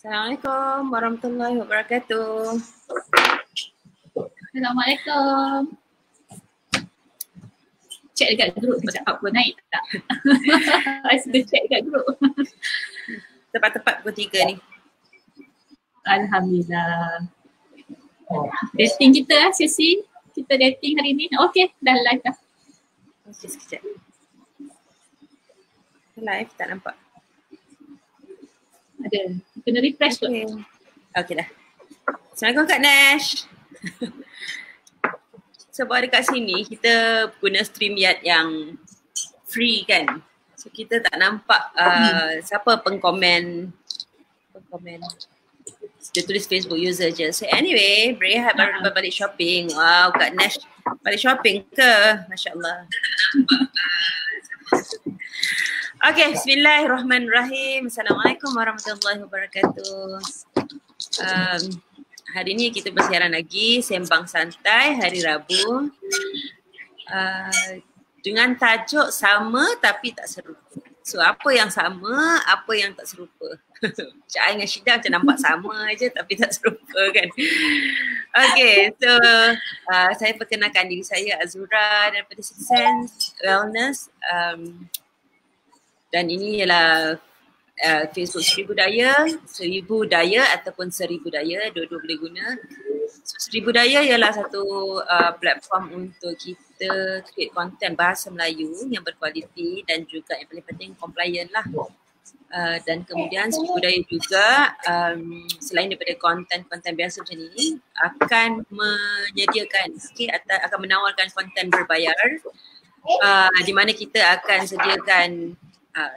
Assalamualaikum warahmatullahi wabarakatuh. Assalamualaikum. Cek dekat grup macam apa naik tak? I sudah cek dekat grup. Tepat-tepat pukul 3 ni. Alhamdulillah. Dating kita sesi. Kita dating hari ni. Okey, dah live dah. Okey, sekejap. Live tak nampak. Ada. Kena refresh tu. Okey dah. Assalamualaikum Kak Nash. Sebab dekat sini kita guna StreamYard yang free kan. So kita tak nampak siapa pengkomen. Dia tulis Facebook user je. So anyway, Berehat baru dapat balik shopping. Wow, Kak Nash balik shopping ke? Masya Allah. Okay, bismillahirrahmanirrahim. Assalamualaikum warahmatullahi wabarakatuh. Hari ni kita bersiaran lagi, sembang santai hari Rabu. Dengan tajuk sama tapi tak serupa. So apa yang sama, apa yang tak serupa. Cik Ai dengan Syida macam nampak sama je tapi tak serupa kan. Okay, so saya perkenalkan diri saya Azura daripada Sixth Sense Wellness. Dan ini ialah Facebook Seribu Daya ataupun Seribu Daya, dua-dua boleh guna. So, Seribu Daya ialah satu platform untuk kita create content bahasa Melayu yang berkualiti dan juga yang paling penting compliant lah. Dan kemudian Seribu Daya juga selain daripada konten-konten biasa macam ni akan menyediakan akan menawarkan konten berbayar di mana kita akan sediakan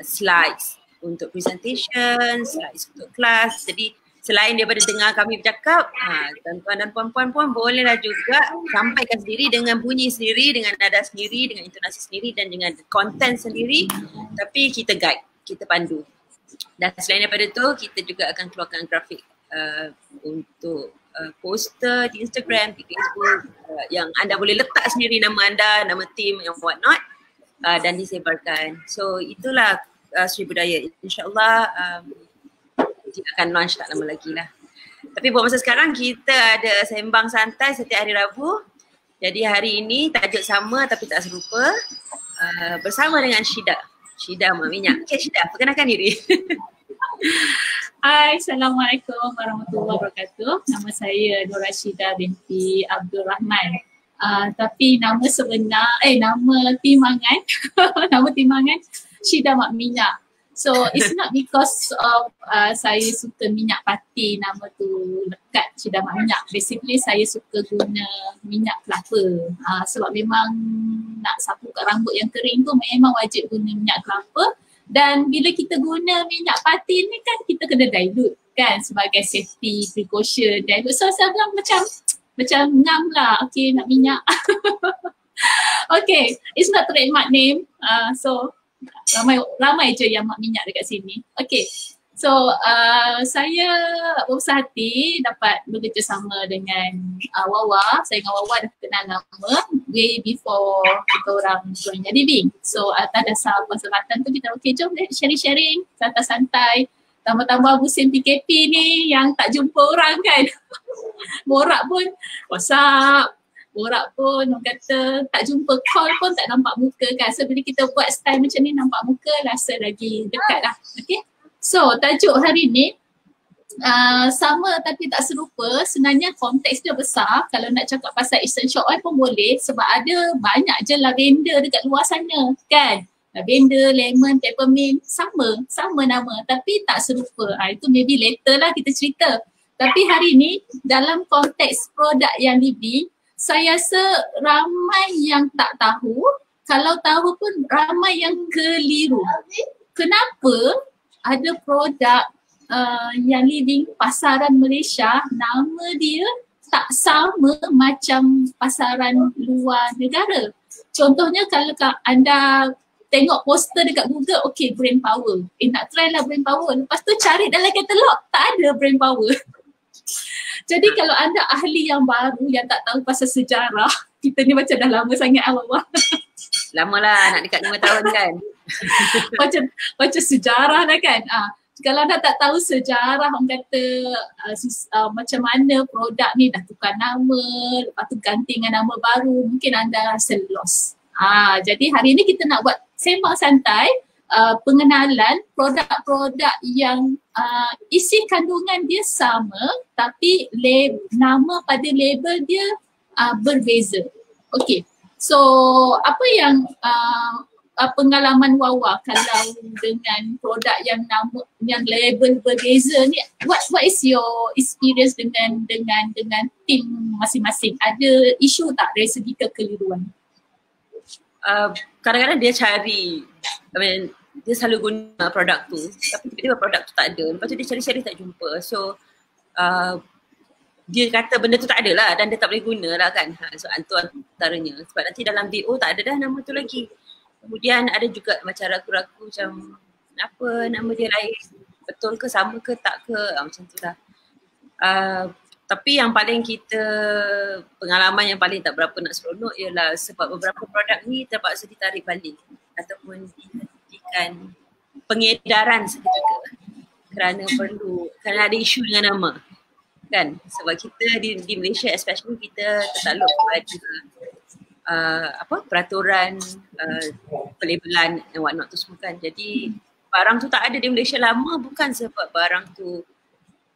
slides untuk presentation, slides untuk kelas. Jadi selain daripada dengar kami bercakap, tuan-tuan dan puan-puan pun bolehlah juga sampaikan sendiri dengan bunyi sendiri, dengan nada sendiri, dengan intonasi sendiri dan dengan konten sendiri. Tapi kita guide, kita pandu. Dan selain daripada tu, kita juga akan keluarkan grafik untuk poster di Instagram, di Facebook yang anda boleh letak sendiri nama anda, nama tim yang what not. Dan disebarkan. So itulah Seribu Daya. InsyaAllah dia akan launch tak lama lagi lah. Tapi buat masa sekarang kita ada sembang santai setiap hari Rabu. Jadi hari ini tajuk sama tapi tak serupa bersama dengan Syida Mak Minyak. Okay Syida, perkenalkan diri. Hai, Assalamualaikum warahmatullahi wabarakatuh. Nama saya Nur Rashidah binti Abdul Rahman. Tapi nama sebenar, nama timangan, nama timangan Syida Mak Minyak. So it's not because of saya suka minyak pati, nama tu lekat Syida Mak Minyak. Basically saya suka guna minyak kelapa. Sebab memang nak sapu kat rambut yang kering tu memang wajib guna minyak kelapa. Dan bila kita guna minyak pati ni kan kita kena dilute kan sebagai safety precaution. Dilute, so saya bilang macam ngam lah, okay nak minyak. Okay, it's not trademark name. So ramai je yang mak minyak dekat sini. Okay, so saya berusaha hati dapat bekerjasama dengan Wawa. Saya dengan Wawa dah kenal lama, way before kita orang join jadi Bing. So atas dasar perselatan tu kita okay jom sharing-sharing, santai-santai. Tambah-tambah musim PKP ni yang tak jumpa orang kan. Borak pun WhatsApp, borak pun orang kata tak jumpa, call pun tak nampak muka kan. So bila kita buat style macam ni nampak muka rasa lagi dekat lah. Okay. So tajuk hari ni sama tapi tak serupa. Sebenarnya konteks dia besar. Kalau nak cakap pasal essential oil pun boleh sebab ada banyak je lavender dekat luar sana kan. Lavender, lemon, peppermint sama nama tapi tak serupa. Itu maybe later lah kita cerita. Tapi hari ni dalam konteks produk yang Libby, saya rasa ramai yang tak tahu. Kalau tahu pun ramai yang keliru. Kenapa ada produk yang Living pasaran Malaysia, nama dia tak sama macam pasaran luar negara. Contohnya kalau anda tengok poster dekat Google, okay brain power. Nak try lah brain power. Lepas tu cari dalam katalog, tak ada brain power. Jadi kalau anda ahli yang baru yang tak tahu pasal sejarah, kita ni macam dah lama sangat awal-awal. Lama lah, nak dekat 5 tahun kan. macam sejarah lah kan. kalau dah tak tahu sejarah orang kata macam mana produk ni dah tukar nama, lepas tu ganti dengan nama baru, mungkin anda rasa lost. Jadi hari ni kita nak buat sembang santai, pengenalan produk-produk yang isi kandungan dia sama tapi nama pada label dia berbeza. Okay, so apa yang pengalaman Wawa kalau dengan produk yang nama yang label berbeza ni, what is your experience dengan tim masing-masing? Ada isu tak dari segi kekeliruan? Kadang-kadang dia cari, dia selalu guna produk tu tapi tiba-tiba produk tu tak ada, lepas tu dia cari-cari tak jumpa, so dia kata benda tu tak ada lah dan dia tak boleh guna lah kan. So itu antaranya, sebab nanti dalam DO tak ada dah nama tu lagi. Kemudian ada juga macam ragu-ragu macam apa nama dia lain, betul ke, sama ke, tak ke, macam tu lah. Tapi yang paling pengalaman yang paling tak berapa nak seronok ialah sebab beberapa produk ni terpaksa ditarik balik ataupun dihentikan pengedaran seketika kerana ada isu dengan nama kan. Sebab kita di Malaysia especially kita tertakluk kepada peraturan pelabelan and what not tu semua kan. Jadi barang tu tak ada di Malaysia lama bukan sebab barang tu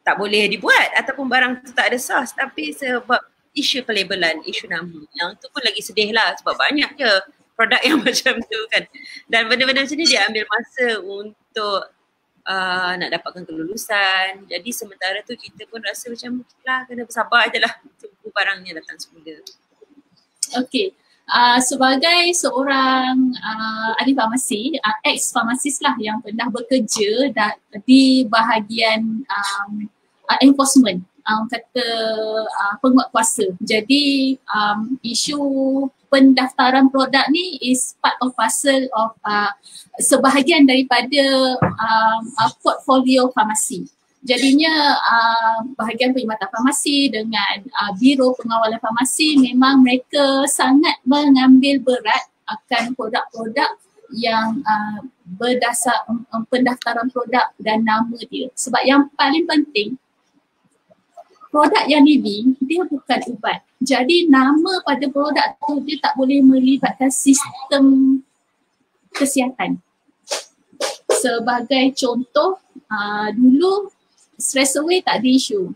tak boleh dibuat ataupun barang tu tak ada sas, tapi sebab isu pelabelan, isu nama. Yang tu pun lagi sedih lah sebab banyak je produk yang macam tu kan. Dan benda-benda macam ni dia ambil masa untuk nak dapatkan kelulusan. Jadi sementara tu kita pun rasa macam lah kena bersabar je lah tunggu barangnya datang semula. Okay. Sebagai seorang ahli farmasi, ex-farmasis lah yang pernah bekerja di bahagian enforcement, kata penguatkuasa. Jadi isu pendaftaran produk ni is part of parcel of sebahagian daripada portfolio farmasi. Jadinya bahagian perkhidmatan farmasi dengan Biro Pengawalan Farmasi memang mereka sangat mengambil berat akan produk-produk yang berdasar pendaftaran produk dan nama dia. Sebab yang paling penting, produk yang living dia bukan ubat. Jadi nama pada produk tu dia tak boleh melibatkan sistem kesihatan. Sebagai contoh, dulu stress away tak ada isu.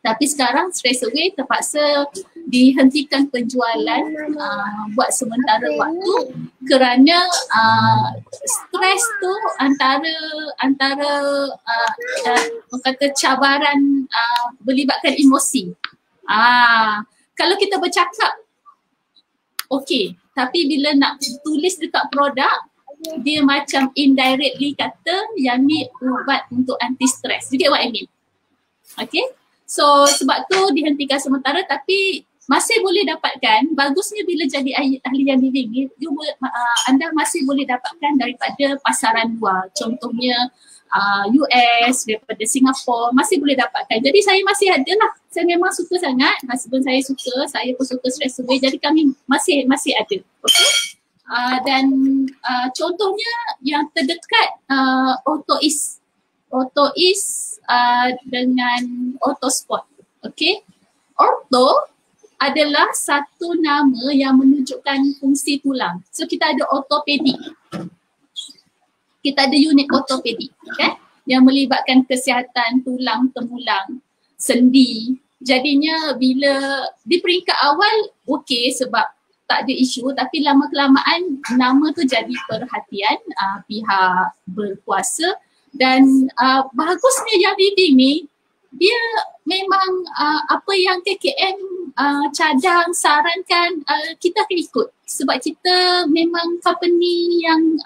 Tapi sekarang stress away terpaksa dihentikan penjualan buat sementara waktu kerana stres tu antara kata cabaran melibatkan emosi. Kalau kita bercakap okey, tapi bila nak tulis dekat produk dia macam indirectly kata yang ni ubat untuk anti stress. You get what I mean? Okay. So sebab tu dihentikan sementara tapi masih boleh dapatkan. Bagusnya bila jadi ahli yang living ni, anda masih boleh dapatkan daripada pasaran luar. Contohnya US, daripada Singapura masih boleh dapatkan. Jadi saya masih ada lah. Saya memang suka sangat. Husband saya suka, saya pun suka stress away. Jadi kami masih ada. Okay. Dan contohnya yang terdekat Autois dengan Autosport. Okay. Ortho adalah satu nama yang menunjukkan fungsi tulang. So kita ada ortopedik. Kita ada unit ortopedik, okay? Yang melibatkan kesihatan tulang, temulang, sendi. Jadinya bila di peringkat awal okey sebab tak ada isu, tapi lama-kelamaan nama tu jadi perhatian pihak berkuasa. Dan bagusnya yang living ni dia memang apa yang KKM cadang, sarankan kita akan ikut sebab kita memang company yang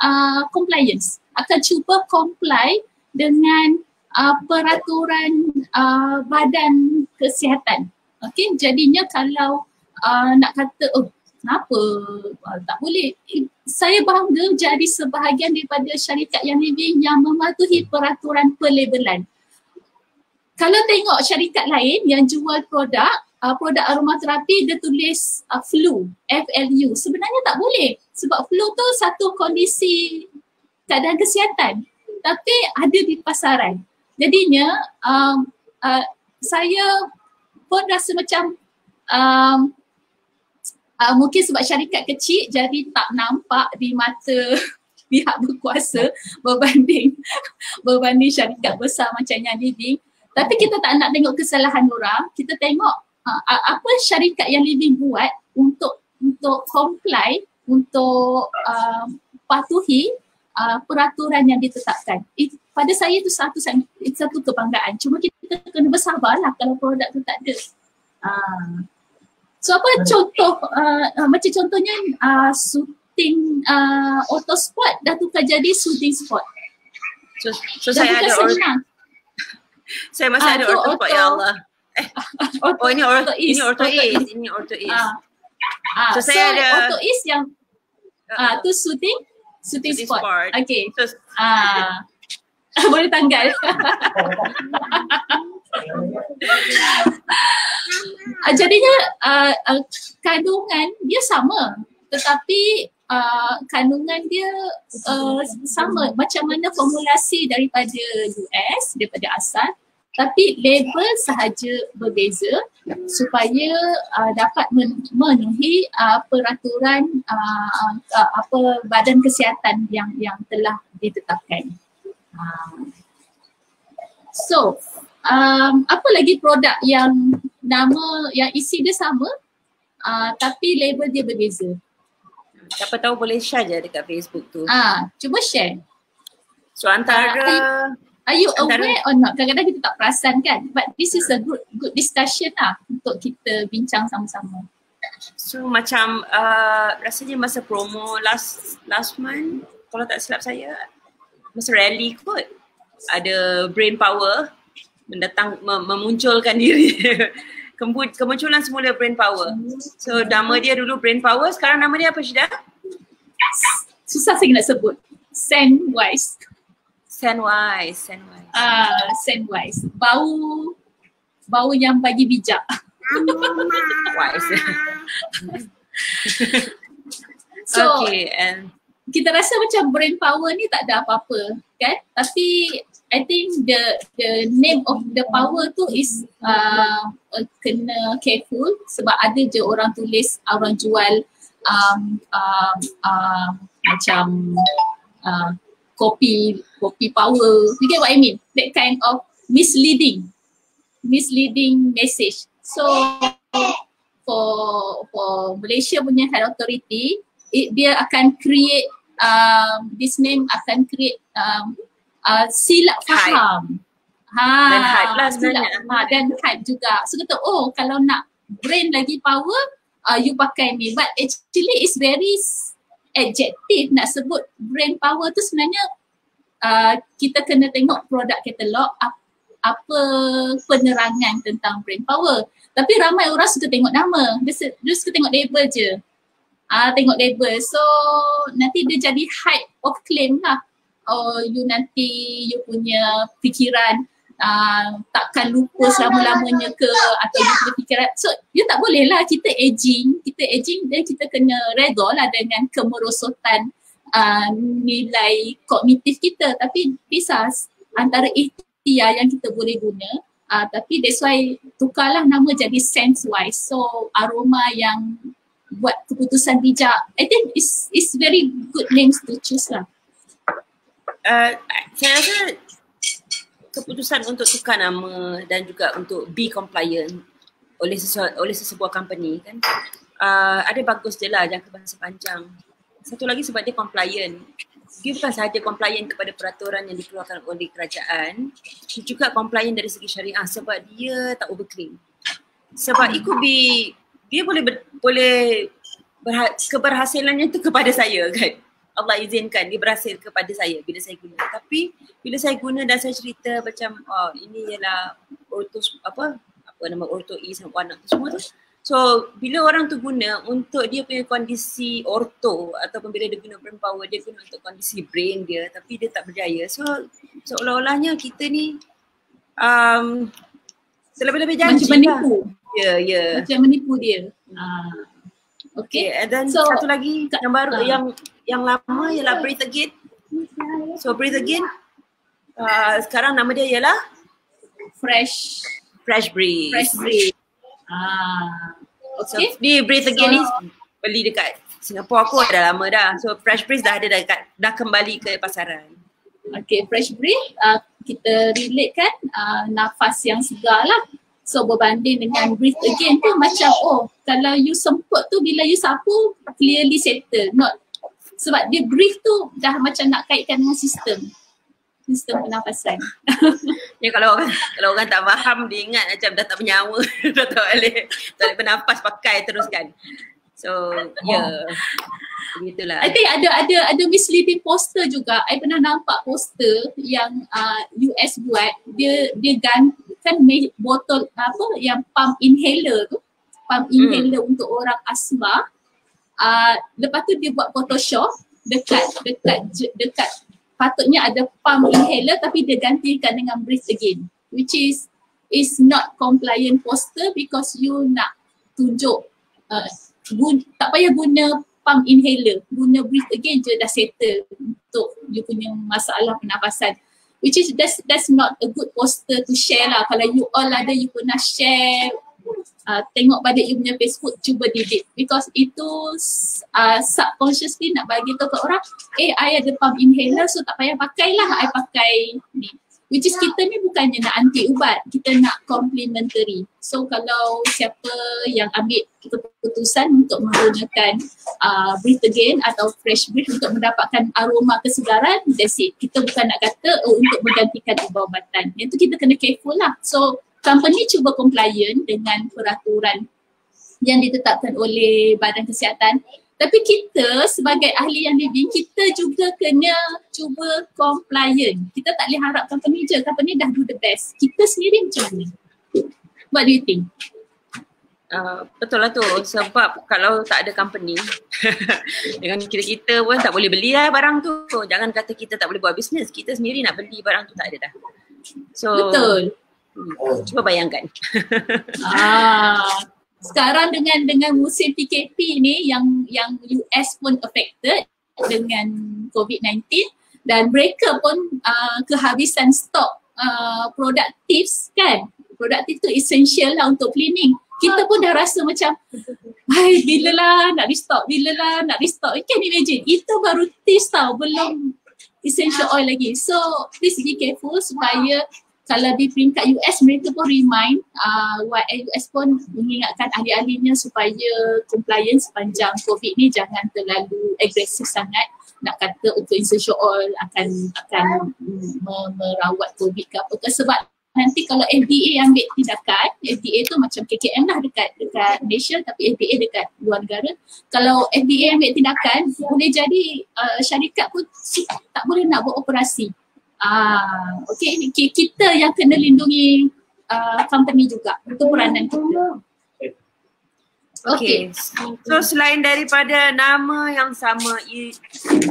compliance, akan cuba comply dengan peraturan Badan Kesihatan. Okay, jadinya kalau nak kata kenapa tak boleh, saya bangga jadi sebahagian daripada syarikat yang living yang mematuhi peraturan pelabelan. Kalau tengok syarikat lain yang jual produk aromaterapi dia tulis flu, FLU. Sebenarnya tak boleh sebab flu tu satu kondisi keadaan kesihatan. tapi ada di pasaran. Jadinya saya pun rasa macam mungkin sebab syarikat kecil jadi tak nampak di mata pihak berkuasa berbanding syarikat besar macam yang Living. Tapi kita tak nak tengok kesalahan orang, kita tengok apa syarikat yang Living buat untuk comply, untuk patuhi peraturan yang ditetapkan. Pada saya itu satu kebanggaan. Cuma kita kena bersabarlah kalau produk tu tak ada. So apa contoh, macam contohnya shooting autosport dah tukar jadi shooting sport. So saya ada saya masih ada autosport, ya Allah. Ini Orto East. So saya ada Auto East yang tu shooting sport. Okay. Boleh tanggal. Jadinya kandungan dia sama, tetapi kandungan dia sama macam mana formulasi daripada US, daripada asal, tapi label sahaja berbeza supaya dapat memenuhi peraturan Badan Kesihatan yang telah ditetapkan. So apa lagi produk yang nama yang isi dia sama tapi label dia berbeza? Siapa tahu boleh share je dekat Facebook tu. Cuba share. So antara Are you aware or not? Kadang-kadang kita tak perasan kan, but this is a good discussion lah untuk kita bincang sama-sama. So macam rasanya masa promo last month, kalau tak silap saya, masa rally kot, ada brain power memunculkan diri. Kemunculan semula brain power. So nama dia dulu brain power, sekarang nama dia apa, Syida? Susah saya nak sebut. Sandwise. Sandwise. Bau yang bagi bijak. Wise. So, okay, and kita rasa macam brain power ni tak ada apa-apa, kan? Tapi I think the name of the power tu is kena careful sebab ada je orang tulis, orang jual macam kopi power. You get what I mean? That kind of misleading message. So for Malaysia punya health authority, dia akan create this name akan create silap faham. Dan hype lah sebenarnya. Dan hype juga. So kata, kalau nak brain lagi power, you pakai ni. But actually it's very adjective nak sebut brain power tu sebenarnya kita kena tengok produk katalog apa penerangan tentang brain power. Tapi ramai orang suka tengok nama, dia suka tengok label je. Tengok label, so nanti dia jadi hype of claim lah. You punya fikiran takkan lupa selama-lamanya ke, atau you punya fikiran. So you tak boleh lah, kita aging dan kita kena reda lah dengan kemerosotan nilai kognitif kita. Tapi bisa antara ikhtiar yang kita boleh guna, tapi that's why tukarlah nama jadi Sensewise. So aroma yang buat keputusan bijak. I think it's very good names to choose lah. Saya rasa keputusan untuk tukar nama dan juga untuk be compliant oleh sesebuah company kan, ada bagus je lah jangka masa panjang. Satu lagi sebab dia compliant. Dia bukan sahaja compliant kepada peraturan yang dikeluarkan oleh kerajaan, dia juga compliant dari segi syariah sebab dia tak overclaim. Sebab it could be, dia boleh keberhasilannya tu kepada saya kan. Allah izinkan dia berhasil kepada saya bila saya guna. Tapi bila saya guna dan saya cerita macam ini ialah Orto Orto East dan One semua tu. So bila orang tu guna untuk dia punya kondisi orto ataupun bila dia guna brain power, dia guna untuk kondisi brain dia tapi dia tak berjaya. So seolah-olahnya kita ni selebih-lebih janji macam menipu. Ya. Macam menipu dia. Okay, and then satu lagi yang baru, yang lama ialah Breathe Again. So Breathe Again Sekarang nama dia ialah Fresh Breeze. Breeze. So Okay. di Breathe Again ni beli dekat Singapura aku dah lama dah. So Fresh Breeze dah ada dah kembali ke pasaran. Okay, Fresh Breeze kita relate kan nafas yang segar lah. So berbanding dengan Breathe Again tu macam kalau you semput tu bila you sapu clearly settle. Not sebab dia breathe tu dah macam nak kaitkan dengan sistem pernafasan. Ya kalau orang tak faham dia ingat macam dah tak bernyawa, dah tak boleh bernafas pakai teruskan. So begitulah. I think ada misleading poster juga. I pernah nampak poster yang US buat, dia kan botol yang pump inhaler tu, inhaler untuk orang asma. Lepas tu dia buat Photoshop dekat patutnya ada pump inhaler tapi dia gantikan dengan Breathe Again, which is not compliant poster because you nak tunjuk tak payah guna pump inhaler, guna Breathe Again je dah settle untuk you punya masalah pernafasan, which is that's not a good poster to share lah. Kalau you all ada, you pernah share, tengok balik you punya Facebook, cuba delete because itu subconsciously nak bagi tahu ke orang, I ada pump inhaler so tak payah pakai lah, I pakai ni. Which is kita ni bukannya nak anti ubat, kita nak complementary. So kalau siapa yang ambil keputusan untuk menggunakan Breathe Again atau Fresh Breeze untuk mendapatkan aroma kesegaran, that's it. Kita bukan nak kata untuk menggantikan ubat-ubatan. Yang tu kita kena careful lah. So company cuba compliant dengan peraturan yang ditetapkan oleh Badan Kesihatan. Tapi kita sebagai ahli yang living, kita juga kena cuba compliant. Kita tak boleh harap company je, company dah do the best. Kita sendiri macam mana? What do you think? Betul lah tu, sebab kalau tak ada company dengan kita pun tak boleh beli lah barang tu. Jangan kata kita tak boleh buat bisnes, kita sendiri nak beli barang tu tak ada dah. So betul. Cuba bayangkan. Sekarang dengan musim PKP ni yang US pun affected dengan COVID-19 dan mereka pun kehabisan stok produktif kan. Produktif tu essential lah untuk cleaning. Kita pun dah rasa macam bila lah nak restock, You can imagine, itu baru tips tau, belum essential oil lagi. So please be careful supaya kalau di peringkat US, mereka pun remind, US pun mengingatkan ahli-ahlinya supaya compliance sepanjang COVID ni jangan terlalu agresif sangat. Nak kata untuk essential oil akan merawat COVID ke apa ke. Sebab nanti kalau FDA ambil tindakan, FDA tu macam KKM lah dekat Malaysia tapi FDA dekat luar negara. Kalau FDA ambil tindakan, boleh jadi syarikat pun tak boleh nak buat operasi. Okay, kita yang kena lindungi company juga, itu peranan kita. Okay. So selain daripada nama yang sama,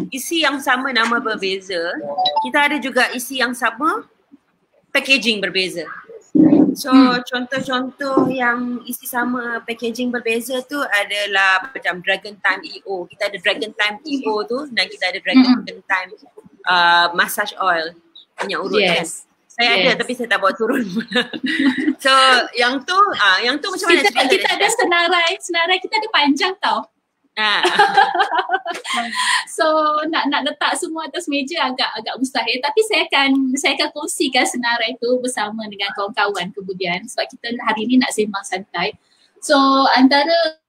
isi yang sama, nama berbeza, kita ada juga isi yang sama, packaging berbeza. So contoh-contoh yang isi sama packaging berbeza tu adalah macam Dragon Time EO. Kita ada Dragon Time EO tu dan kita ada Dragon Time massage oil punya urut kan. Saya ada tapi saya tak bawa turun. So yang tu macam mana? Kita ada senarai kita ada panjang tau. So nak letak semua atas meja agak mustahil, tapi saya akan kongsikan senarai itu bersama dengan kawan-kawan kemudian sebab kita hari ni nak sembang santai. So antara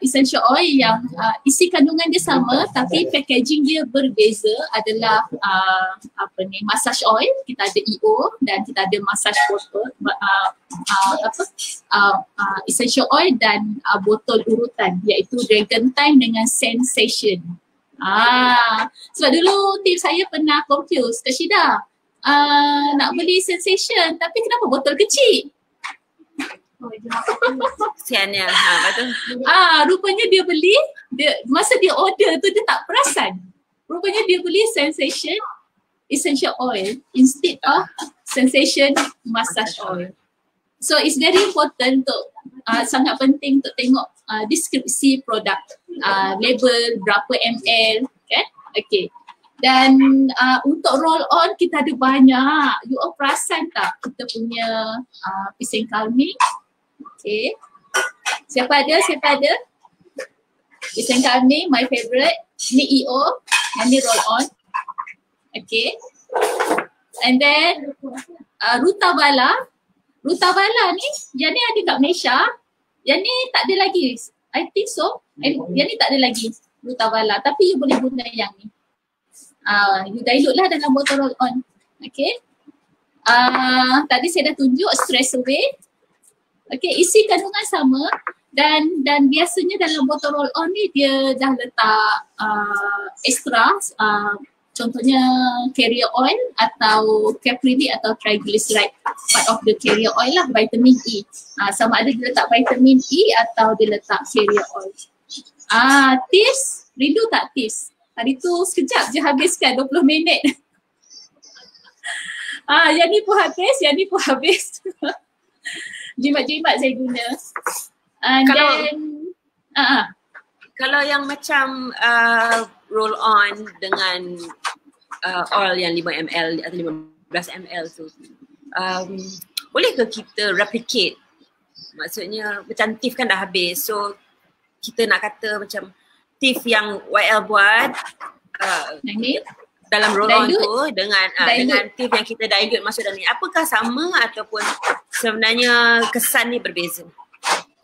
essential oil yang isi kandungan dia sama tapi packaging dia berbeza adalah massage oil. Kita ada EO dan kita ada massage botol, essential oil dan botol urutan iaitu Dragon Time dengan Sensation. Sebab dulu tim saya pernah confuse, Kak Syida nak beli Sensation tapi kenapa botol kecil? Kesiannya. Betul. Rupanya dia beli, masa dia order tu dia tak perasan. Rupanya dia beli Sensation essential oil instead of Sensation massage oil. So it's very important untuk sangat penting untuk tengok deskripsi produk, label berapa ml kan. Okay. Dan untuk roll on kita ada banyak. You all perasan tak kita punya pisang kalming? Okay. Siapa ada? Pisang kalming, my favorite. Ni EO, yang ni roll on. Okay. And then Rutavala. Rutavala ni, yang ni ada kat Malaysia. Yang ni tak ada lagi. I think so. Yang ni tak ada lagi Rutavala. Tapi you boleh guna yang ni. You dilute lah dalam botol roll on. Okay. Tadi saya dah tunjuk stress away. Okay, isi kandungan sama dan biasanya dalam botol roll on ni dia dah letak extra contohnya carrier oil atau caprylic atau triglyceride, part of the carrier oil lah, vitamin E. Sama ada dia letak vitamin E atau dia letak carrier oil. Tips, rindu tak tips? Hari tu sekejap je habiskan 20 minit. Yang ni pun habis, Jimat-jimat saya guna. Kalau yang macam roll on dengan oil yang 5 ml atau 15 ml tu, boleh ke kita replicate? Maksudnya macam TIF kan dah habis, so kita nak kata macam TIF yang YL buat dalam roll on tu dengan TIF yang kita dilute masuk dalam ni, apakah sama ataupun sebenarnya kesan ni berbeza?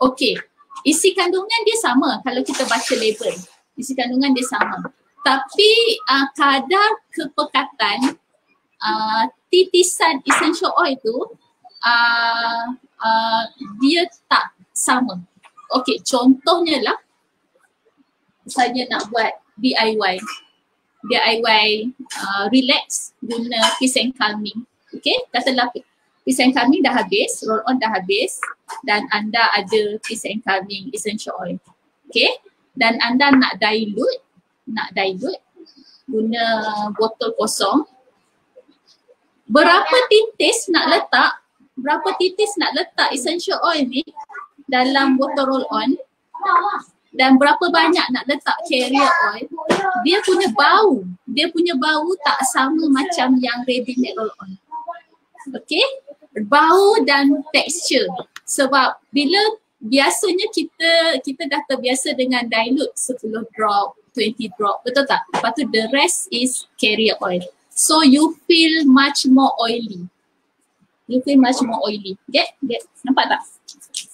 Okey, isi kandungan dia sama kalau kita baca label. Isi kandungan dia sama. Tapi kadar kepekatan titisan essential oil tu dia tak sama. Okey, contohnya lah saya nak buat DIY relax guna pisang calming. Okay, katalah pisang calming dah habis, roll on dah habis dan anda ada pisang calming essential oil. Okay, dan anda nak dilute guna botol kosong. Berapa titis nak letak essential oil ni dalam botol roll on dan berapa banyak nak letak carrier oil, dia punya bau tak sama macam yang ready made roll on. Okay, bau dan tekstur. Sebab bila biasanya kita dah terbiasa dengan dilute 10 drop, 20 drop, betul tak? Lepas tu the rest is carrier oil. So you feel much more oily. Get? Nampak tak?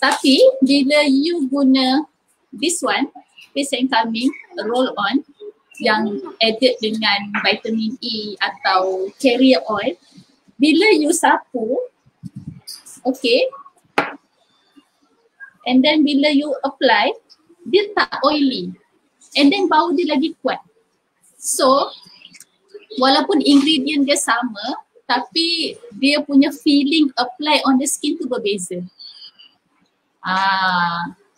Tapi bila you guna this one, pisang calming roll on yang added dengan vitamin E atau carrier oil, bila you sapu, okay, and then bila you apply, dia tak oily and then bau dia lagi kuat. So walaupun ingredient dia sama, tapi dia punya feeling apply on the skin tu berbeza.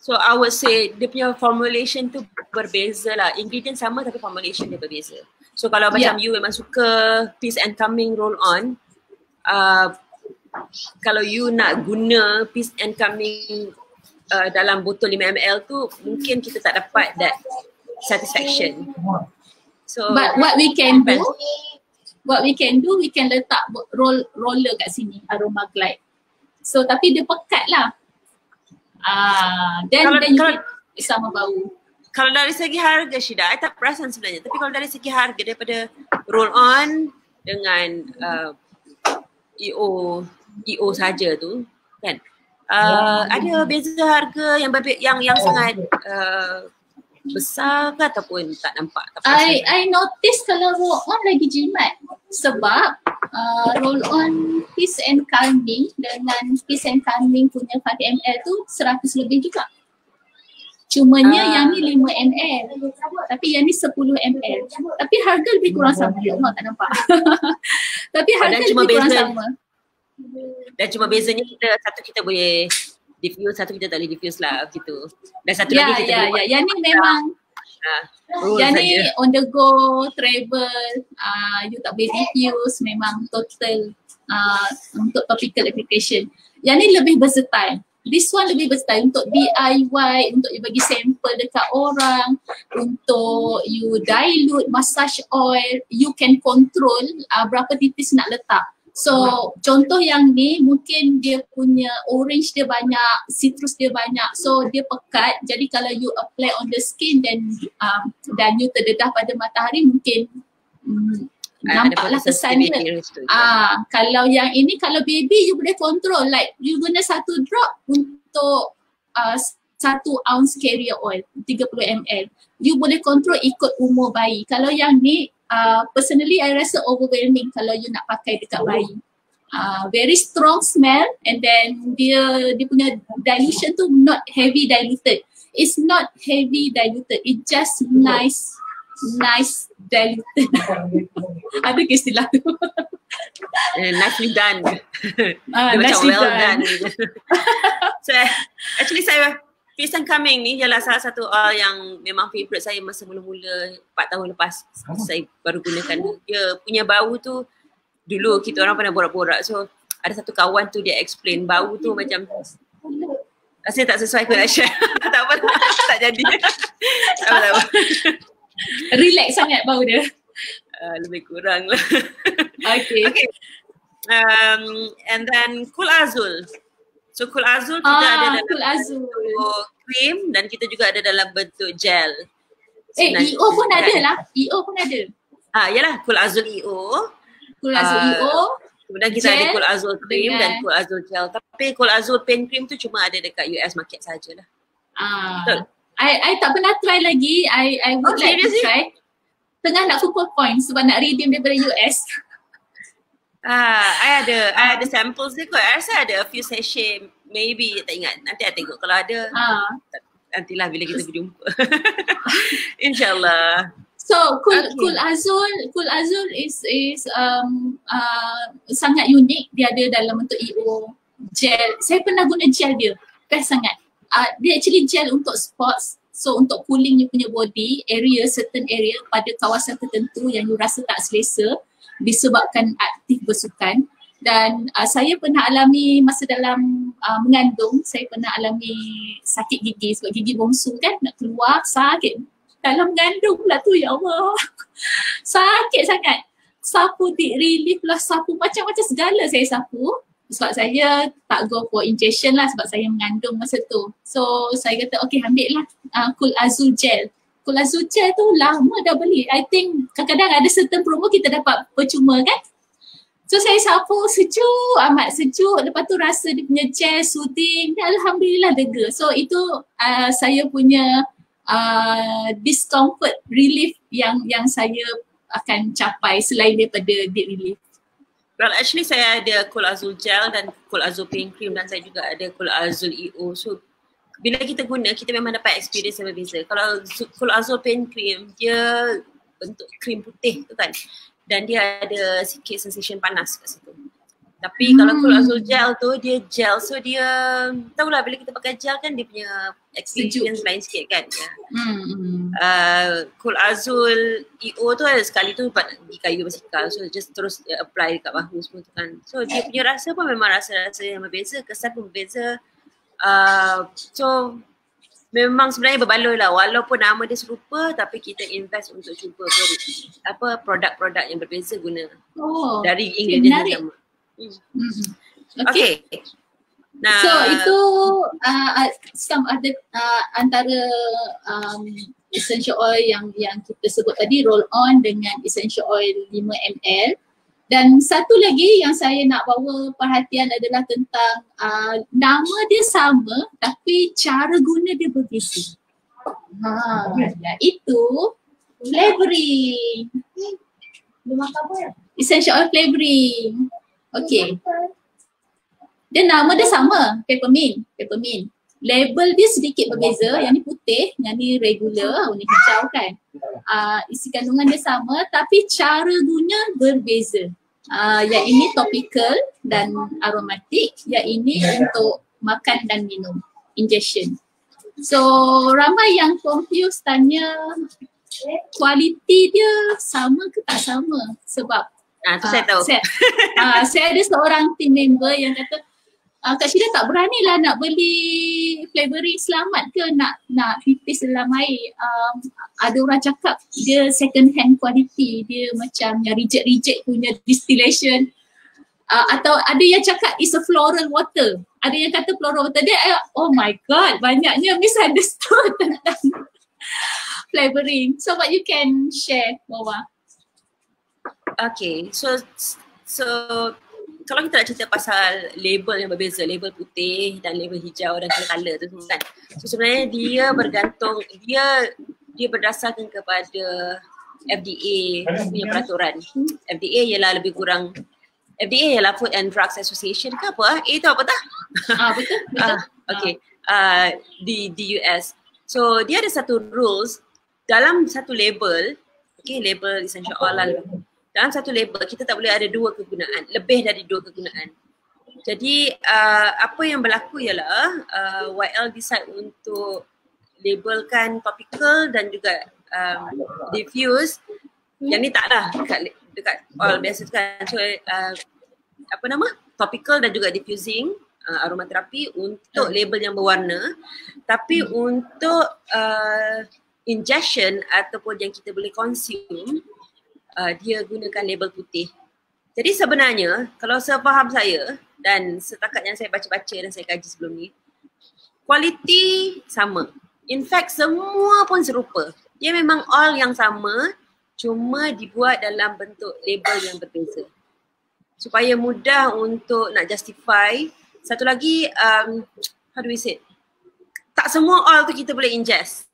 So I would say dia punya formulation tu berbeza lah. Ingredient sama tapi formulation dia berbeza. So kalau macam you memang suka Peace and Calming roll on, kalau you nak guna Peace and Calming dalam botol 5 ml tu, mungkin kita tak dapat that satisfaction. So but what we can do, we can letak roller kat sini, aroma glide. So tapi dia pekat lah. Then you sama bau. Kalau dari segi harga, Syida, I tak perasan sebenarnya. Tapi kalau dari segi harga daripada roll on dengan EO saja tu kan, ada beza harga yang sangat besar ke ataupun tak nampak? I notice kalau roll on lagi jimat sebab roll on Peace and Calming dengan Peace and Calming punya 5 ml tu 100 lebih juga. Cumanya yang ni 5 ml tapi yang ni 10 ml. Tapi harga lebih kurang sama. Allah tak nampak. Tapi harga lebih kurang sama. Dan cuma bezanya satu kita boleh diffuse, satu kita tak boleh diffuse lah gitu. Dan satu lagi kita boleh yang ni memang yang ni on the go, travel, you tak boleh diffuse, memang total untuk topical application. Yang ni lebih versatile. This one lebih versatile untuk DIY, untuk you bagi sampel dekat orang, untuk you dilute, massage oil, you can control berapa titis nak letak. So contoh yang ni mungkin dia punya orange dia banyak, citrus dia banyak, so dia pekat. Jadi kalau you apply on the skin dan you terdedah pada matahari mungkin nampaklah kesan dia. Kalau yang ini, kalau baby you boleh control, like you guna 1 drop untuk 1 ounce carrier oil 30 ml. You boleh control ikut umur bayi. Kalau yang ni personally I rasa overwhelming kalau you nak pakai dekat bayi. Very strong smell, and then dia punya dilution tu not heavy diluted. It's not heavy diluted. It just nice diluted. Ada ke istilah tu? Nicely done. Dia macam Nicely well done. done. So actually saya Pisang Kambing ni ialah salah satu yang memang favourite saya masa mula-mula 4 tahun lepas saya baru gunakan. Dia punya bau tu, dulu kita orang pernah borak-borak, so ada satu kawan tu dia explain bau tu macam rasanya tak sesuai, aku nak share. Tak apa, tak jadi. Tak apa. Relax sangat bau dia. Lebih kurang lah. Okay. And then Cool Azul. So Cool Azul kita ada dalam Cool Azul bentuk cream dan kita juga ada dalam bentuk gel. EO pun ada lah. EO pun ada. Yalah, Cool Azul EO. Cool Azul EO. Kemudian kita ada Cool Azul cream dan Cool Azul gel. Tapi Cool Azul pen cream tu cuma ada dekat US market sajalah. Betul. I tak pernah try lagi. I would like to try. Tengah nak kumpul points sebab nak redeem daripada US. I ada samples dia kot. I rasa ada a few sachet, maybe tak ingat. Nanti I tengok kalau ada. Nantilah bila kita berjumpa. InsyaAllah. So Cool Azul is sangat unik. Dia ada dalam bentuk EO gel. Saya pernah guna gel dia. Best sangat. Dia actually gel untuk sports. So untuk cooling you punya body area, certain area pada kawasan tertentu yang you rasa tak selesa disebabkan aktif bersukan. Dan saya pernah alami masa dalam mengandung, saya pernah alami sakit gigi sebab gigi bongsu kan nak keluar, sakit. Dalam mengandung pula tu, ya Allah. Sakit sangat. Sapu deep relief lah, sapu macam-macam segala saya sapu. Sebab saya tak go for injection lah sebab saya mengandung masa tu. So saya kata okay, ambil lah Cool Azul gel. Cool Azul gel tu lama dah beli. I think kadang-kadang ada certain promo kita dapat percuma kan. So saya sapu sejuk, amat sejuk. Lepas tu rasa dia punya gel soothing. Alhamdulillah lega. So itu saya punya discomfort relief yang saya akan capai selain daripada deep relief. Well, actually saya ada Cool Azul gel dan Cool Azul pain cream dan saya juga ada Cool Azul EO. So bila kita guna, kita memang dapat experience yang berbeza. Kalau Cool Azul pain cream, dia bentuk krim putih tu kan, dan dia ada sikit sensation panas kat situ. Tapi kalau Cool Azul gel tu, dia gel, so dia tahulah bila kita pakai gel kan dia punya experience lain sikit kan. Cool Azul EO tu ada sekali tu di kayu basikal, so just terus apply dekat bahu semua tu kan. So dia punya rasa pun memang rasa-rasa yang berbeza, kesan pun berbeza. So memang sebenarnya berbaloi lah, walaupun nama dia serupa tapi kita invest untuk cuba produk-produk yang berbeza guna dari ingredient yang sama. Okay. Nah, so itu some other antara essential oil yang kita sebut tadi, roll on dengan essential oil 5 ml. Dan satu lagi yang saya nak bawa perhatian adalah tentang nama dia sama tapi cara guna dia berbeza. Itu flavoring. Essential oil flavoring. Okay. Dan nama dia sama, peppermint. Label dia sedikit berbeza, yang ni putih, yang ni regular, warna hijau kan. Isi kandungan dia sama tapi cara guna berbeza. Yang ini topical dan aromatik, yang ini untuk makan dan minum, injection. So ramai yang confused tanya kualiti dia sama ke tak sama sebab tu saya tahu. Saya ada seorang team member yang kata Kak Syida tak beranilah nak beli flavoring selamat ke nak pipis dalam air. Ada orang cakap dia second hand quality, dia macam yang reject punya distillation. Atau ada yang cakap it's a floral water. Ada yang kata floral water. Dia, oh my god, banyaknya misunderstood tentang flavoring. So what you can share, Wawa? Okay, so kalau kita nak cerita pasal label yang berbeza, label putih dan label hijau dan color tu kan. So sebenarnya dia bergantung, dia berdasarkan kepada FDA punya peraturan. FDA ialah lebih kurang, FDA ialah Food and Drugs Association ke apa? Itu apa tak? Betul. Okay, di US. So dia ada satu rules dalam satu label, okay, label essential oil. Dalam satu label kita tak boleh ada dua kegunaan, lebih dari dua kegunaan. Jadi apa yang berlaku ialah YL decide untuk labelkan topical dan juga diffuse. Yang ni taklah dekat oil biasa kan. So apa nama? Topical dan juga diffusing aromaterapi untuk label yang berwarna. Tapi untuk ingestion ataupun yang kita boleh consume, dia gunakan label putih. Jadi sebenarnya kalau sepaham saya dan setakat yang saya baca-baca dan saya kaji sebelum ni, kualiti sama. In fact semua pun serupa. Dia memang all yang sama, cuma dibuat dalam bentuk label yang berbeza. Supaya mudah untuk nak justify. Satu lagi, how do we say? Tak semua oil tu kita boleh ingest.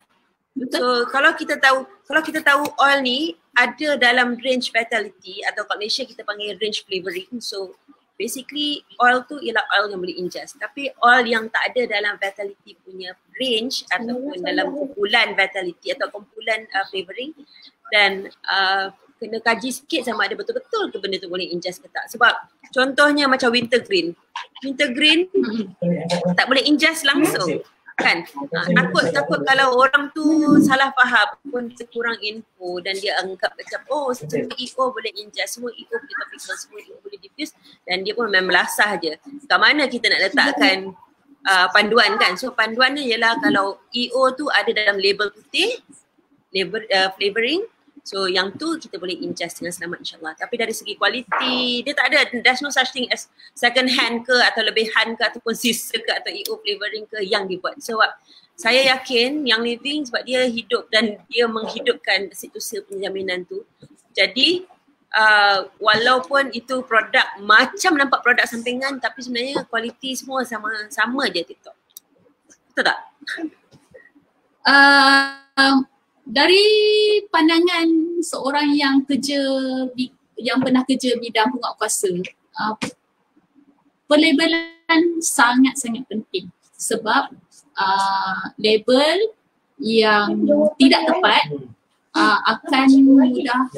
So kalau kita tahu oil ni ada dalam range vitality atau kat Malaysia kita panggil range flavoring. So basically oil tu ialah oil yang boleh ingest. Tapi oil yang tak ada dalam vitality punya range ataupun dalam kumpulan vitality atau kumpulan flavoring, dan kena kaji sikit sama ada betul-betul ke benda tu boleh ingest ke tak. Sebab contohnya macam wintergreen. Wintergreen tak boleh ingest langsung. Kan? Takut kalau orang tu salah faham pun kurang info dan dia anggap macam semua EO boleh ingest, semua EO boleh topical, semua EO boleh diffuse, dan dia pun memang melasah je. Kat mana kita nak letakkan panduan kan? So panduannya ialah kalau EO tu ada dalam label putih, label flavoring, so yang tu kita boleh ingest dengan selamat insyaAllah. Tapi dari segi kualiti, dia tak ada, there's no such thing as second hand ke atau lebihan ke ataupun sisa ke atau EO flavoring ke yang dibuat. So saya yakin yang living sebab dia hidup dan dia menghidupkan situasi penjaminan tu. Jadi walaupun itu produk macam nampak produk sampingan, tapi sebenarnya kualiti semua sama je TikTok. Betul tak? Dari pandangan seorang yang pernah kerja bidang penguatkuasa, pelabelan sangat-sangat penting sebab label yang tidak tepat akan mudah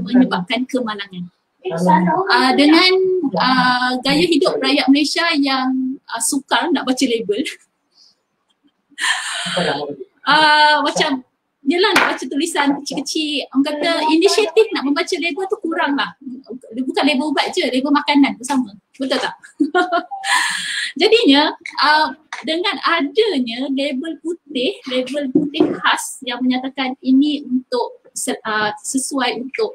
menyebabkan kemalangan. Dengan gaya hidup rakyat Malaysia yang sukar nak baca label, macam yelah nak baca tulisan kecil-kecil, orang kata inisiatif nak membaca label tu kurang lah. Bukan label ubat je, label makanan pun sama. Betul tak? Jadinya dengan adanya label putih khas yang menyatakan ini untuk sesuai untuk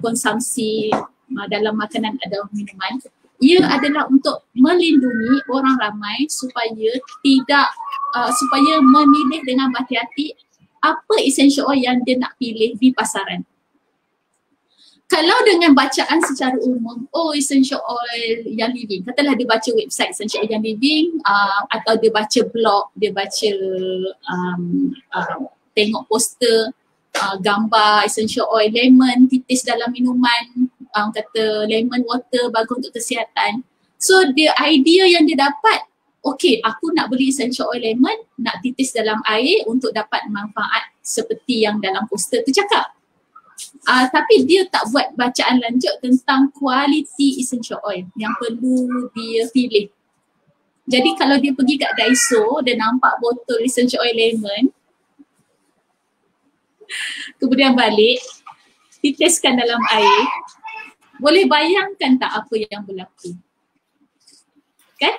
konsumsi dalam makanan atau minuman, ia adalah untuk melindungi orang ramai supaya supaya memilih dengan berhati-hati apa essential oil yang dia nak pilih di pasaran. Kalau dengan bacaan secara umum, essential oil yang living, katalah dia baca website essential oil yang living, atau dia baca blog, dia baca tengok poster, gambar essential oil lemon titis dalam minuman, kata lemon water bagus untuk kesihatan. So dia idea yang dia dapat, aku nak beli essential oil lemon, nak titis dalam air untuk dapat manfaat seperti yang dalam poster tu cakap. Tapi dia tak buat bacaan lanjut tentang kualiti essential oil yang perlu dia pilih. Jadi kalau dia pergi kat Daiso, dia nampak botol essential oil lemon, kemudian balik, titiskan dalam air, boleh bayangkan tak apa yang berlaku? kan?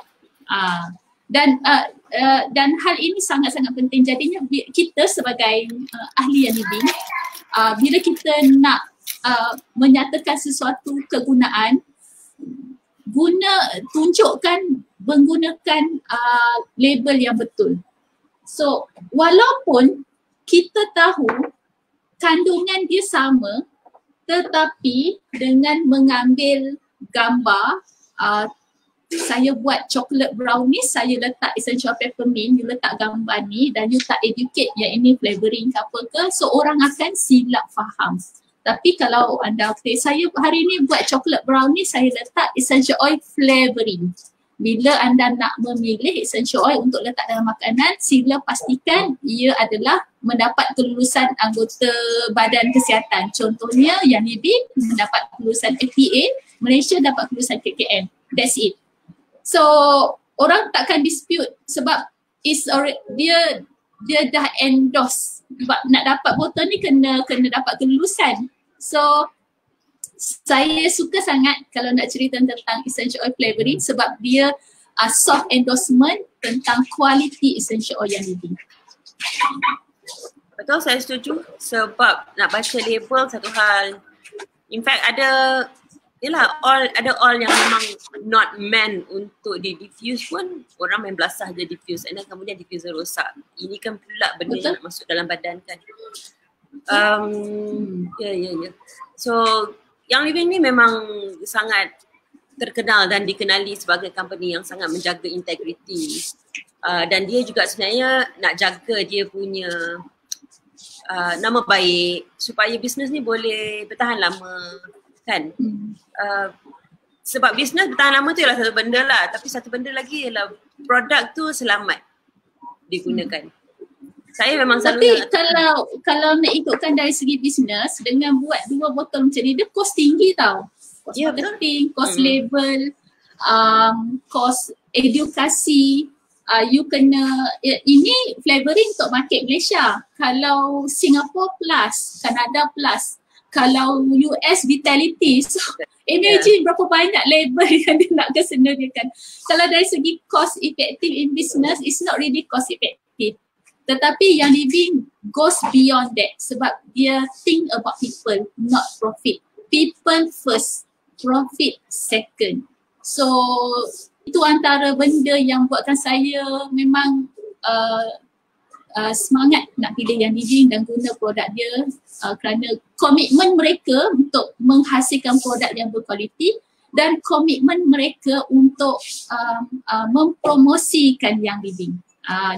Dan hal ini sangat-sangat penting. Jadinya kita sebagai ahli yang living, bila kita nak menyatakan sesuatu kegunaan, tunjukkan menggunakan label yang betul. So walaupun kita tahu kandungan dia sama, tetapi dengan mengambil gambar, saya buat chocolate brownies, saya letak essential peppermint, you letak gambar ni dan you tak educate yang ini flavoring ke apa ke, so orang akan silap faham. Tapi kalau anda saya hari ni buat chocolate brownies, saya letak essential oil flavoring. Bila anda nak memilih essential oil untuk letak dalam makanan, sila pastikan ia adalah mendapat kelulusan anggota Badan Kesihatan. Contohnya yang Living mendapat kelulusan FDA, Malaysia dapat kelulusan KKM. That's it. So orang takkan dispute sebab dia dah endorse. Sebab nak dapat botol ni kena dapat kelulusan. So saya suka sangat kalau nak cerita tentang essential oil flavoring sebab dia soft endorsement tentang quality essential oil yang Living. Betul, saya setuju sebab nak baca label satu hal. In fact ada oil yang memang not meant untuk di diffuse pun orang main belasah je diffuse, and then kemudian diffuser rosak. Ini kan pula benda yang nak masuk dalam badan kan. Ya. So yang Living ni memang sangat terkenal dan dikenali sebagai company yang sangat menjaga integriti. Dan dia juga sebenarnya nak jaga dia punya nama baik supaya bisnes ni boleh bertahan lama kan. Sebab bisnes bertahan lama tu ialah satu benda lah, tapi satu benda lagi ialah produk tu selamat digunakan. Saya memang selalu kalau nak ikutkan dari segi bisnes, dengan buat 2 botol macam ni, dia kos tinggi tau. Kos marketing, kos label, kos edukasi. You kena, ini flavoring untuk market Malaysia. Kalau Singapore plus, Canada plus, kalau US vitality, so imagine berapa banyak label yang dia nak kesenariokan. Kalau dari segi cost effective in business, it's not really cost effective. Tetapi yang Living goes beyond that sebab dia think about people, not profit. People first, profit second. So itu antara benda yang buatkan saya memang semangat nak pilih yang Living dan guna produk dia kerana komitmen mereka untuk menghasilkan produk yang berkualiti dan komitmen mereka untuk mempromosikan yang Living.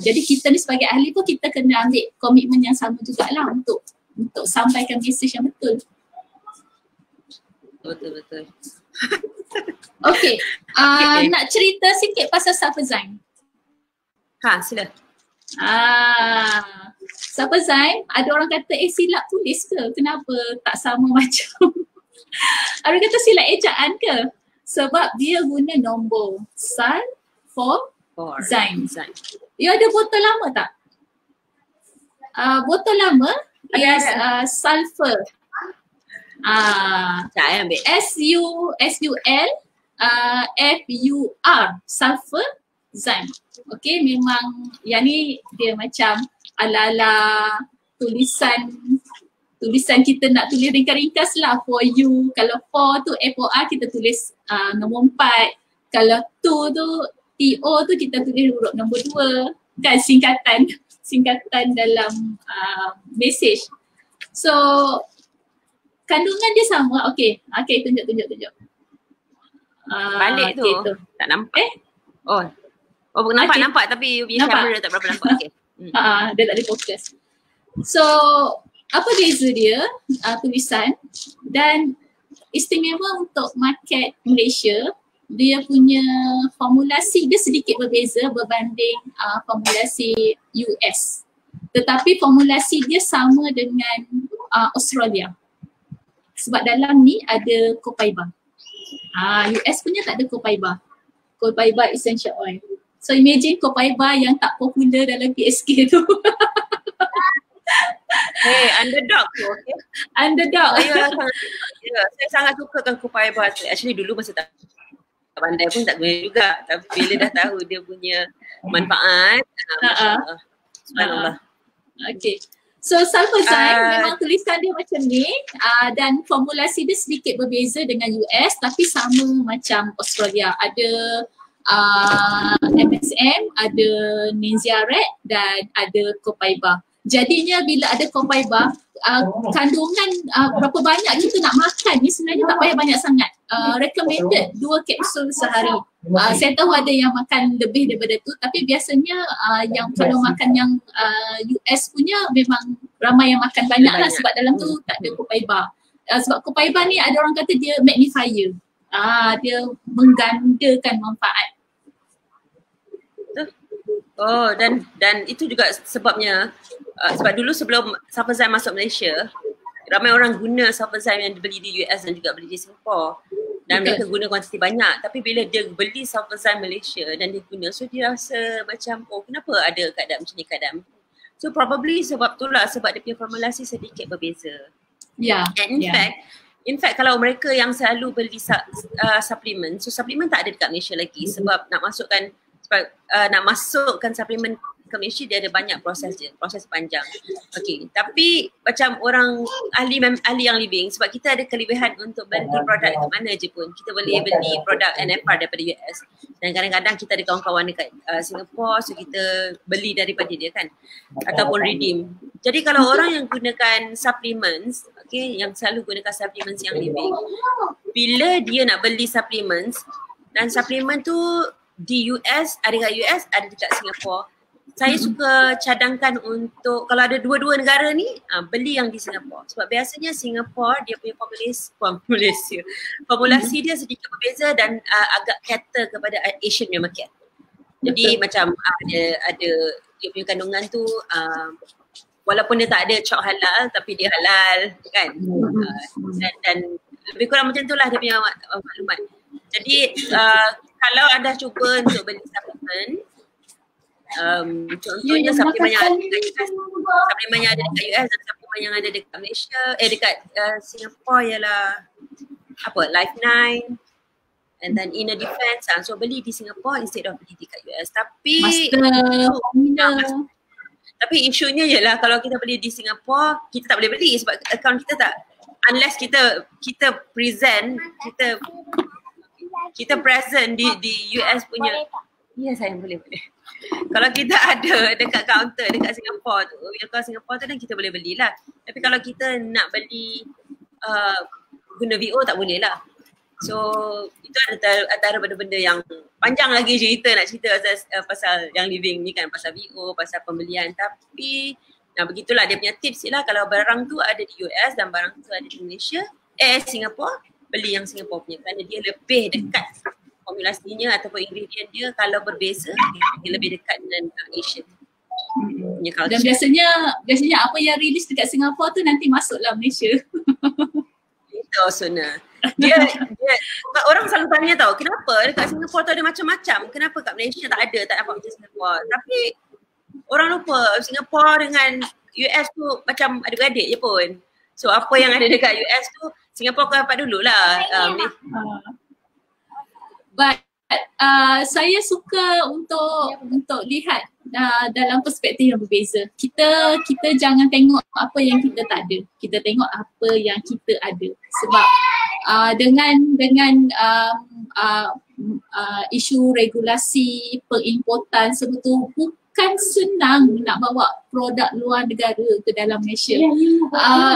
Jadi kita ni sebagai ahli pun kita kena ambil komitmen yang sama jugalah untuk sampaikan mesej yang betul. Betul. Okay, nak cerita sikit pasal Sulfazyme. Sila. Sulfazyme, ada orang kata silap tulis ke? Kenapa tak sama macam? Ada kata silap ejaan ke? Sebab dia guna nombor Sulfazyme. You ada botol lama tak? Botol lama is sulfur. Saya ambil SULFUR, Sulfazyme. Okay, memang yang ni dia macam ala-ala tulisan kita nak tulis ringkas-ringkas lah. For you, kalau for tu FOR kita tulis nombor 4. Kalau to tu TO tu kita tulis huruf nombor 2. Kan singkatan dalam message. So kandungan dia sama. Okay, tunjuk. Balik tu. Tak nampak. Nampak tapi kamera tak berapa nampak. Okay. Dia tak boleh fokus. So apa beza dia tulisan dan istimewa untuk market Malaysia, dia punya formulasi dia sedikit berbeza berbanding formulasi US. Tetapi formulasi dia sama dengan Australia. Sebab dalam ni ada Copaiba. US punya tak ada Copaiba. Copaiba essential oil. So imagine Copaiba yang tak popular dalam PSK tu. Hey, underdog tu, okay? Underdog. Saya sangat sukakan Copaiba tu. Actually dulu masa tak pandai pun tak guna juga. Tapi bila dah tahu dia punya manfaat, masya-Allah. Subhanallah. Okay. So sulfazyme memang tulisan dia macam ni dan formulasi dia sedikit berbeza dengan US tapi sama macam Australia. Ada MSM, ada Ninziaret dan ada Copaiba. Jadinya bila ada Copaiba, kandungan berapa banyak kita nak makan ni sebenarnya tak payah banyak sangat. Recommended 2 kapsul sehari. Saya tahu ada yang makan lebih daripada tu tapi biasanya yang kalau makan yang US punya memang ramai yang makan banyak lah sebab dalam tu tak ada Copaiba. Sebab Copaiba ni ada orang kata dia magnifier. Dia menggandakan manfaat. Oh, dan itu juga sebabnya sebab dulu sebelum sulfazyme masuk Malaysia, ramai orang guna sulfazyme yang dibeli di US dan juga beli di Singapore dan mereka guna kuantiti banyak. Tapi bila dia beli sulfazyme Malaysia dan dia guna, so dia rasa macam kenapa ada keadaan macam ni keadaan. So probably sebab itulah, sebab dia punya formulasi sedikit berbeza. And in fact kalau mereka yang selalu beli suplemen, so suplemen tak ada dekat Malaysia lagi sebab nak masukkan suplemen ke Malaysia dia ada banyak proses panjang. Okey, tapi macam orang ahli yang living, sebab kita ada kelebihan untuk beli produk ke mana je pun. Kita boleh beli produk NFR daripada US dan kadang-kadang kita ada kawan-kawan dekat Singapore, so kita beli daripada dia kan ataupun redeem. Jadi kalau orang yang gunakan supplements, okay, yang selalu gunakan supplements yang living, bila dia nak beli supplements dan supplement tu di US, ada dekat US, ada dekat Singapore, saya suka cadangkan untuk kalau ada dua-dua negara ni beli yang di Singapore sebab biasanya Singapore dia punya formulasi dia sedikit berbeza dan agak cater kepada Asian punya market. Jadi macam ada dia punya kandungan tu walaupun dia tak ada chalk halal tapi dia halal kan, dan lebih kurang macam tu lah dia punya maklumat. Jadi kalau anda cuba untuk beli supplement, contohnya suplemen yang ada dekat US, suplemen yang ada dekat US dan suplemen yang ada dekat Malaysia, dekat Singapore ialah Life9 and then Inner Defense. So beli di Singapore instead of beli dekat US. Tapi isunya ialah kalau kita beli di Singapore, kita tak boleh beli sebab akaun kita tak, unless kita present, kita present di US punya. Ya sayang, boleh. Kalau kita ada dekat kaunter dekat Singapore tu, dan kita boleh belilah. Tapi kalau kita nak beli guna VO tak boleh lah. So itu antara benda-benda yang panjang lagi nak cerita pasal yang living ni kan, pasal VO, pasal pembelian. Tapi begitulah dia punya tips lah. Kalau barang tu ada di US dan barang tu ada di Malaysia, Singapore, beli yang Singapore punya kerana dia lebih dekat formulasinya ataupun ingredient dia. Kalau berbeza dia lebih dekat dengan Asian punya culture. Dan biasanya apa yang release dekat Singapore tu nanti masuklah Malaysia. Itu Sona. Dia orang selalu tanya tau, kenapa dekat Singapore tu ada macam-macam, kenapa kat Malaysia tak dapat macam Singapore. Tapi orang lupa Singapore dengan US tu macam adik-beradik je pun. So apa yang ada dekat US tu Singapore kau dapat dululah. But saya suka untuk lihat dalam perspektif yang berbeza. Kita jangan tengok apa yang kita tak ada. Kita tengok apa yang kita ada. Sebab dengan isu regulasi perimportan sebetulnya bukan senang nak bawa produk luar negara ke dalam Malaysia.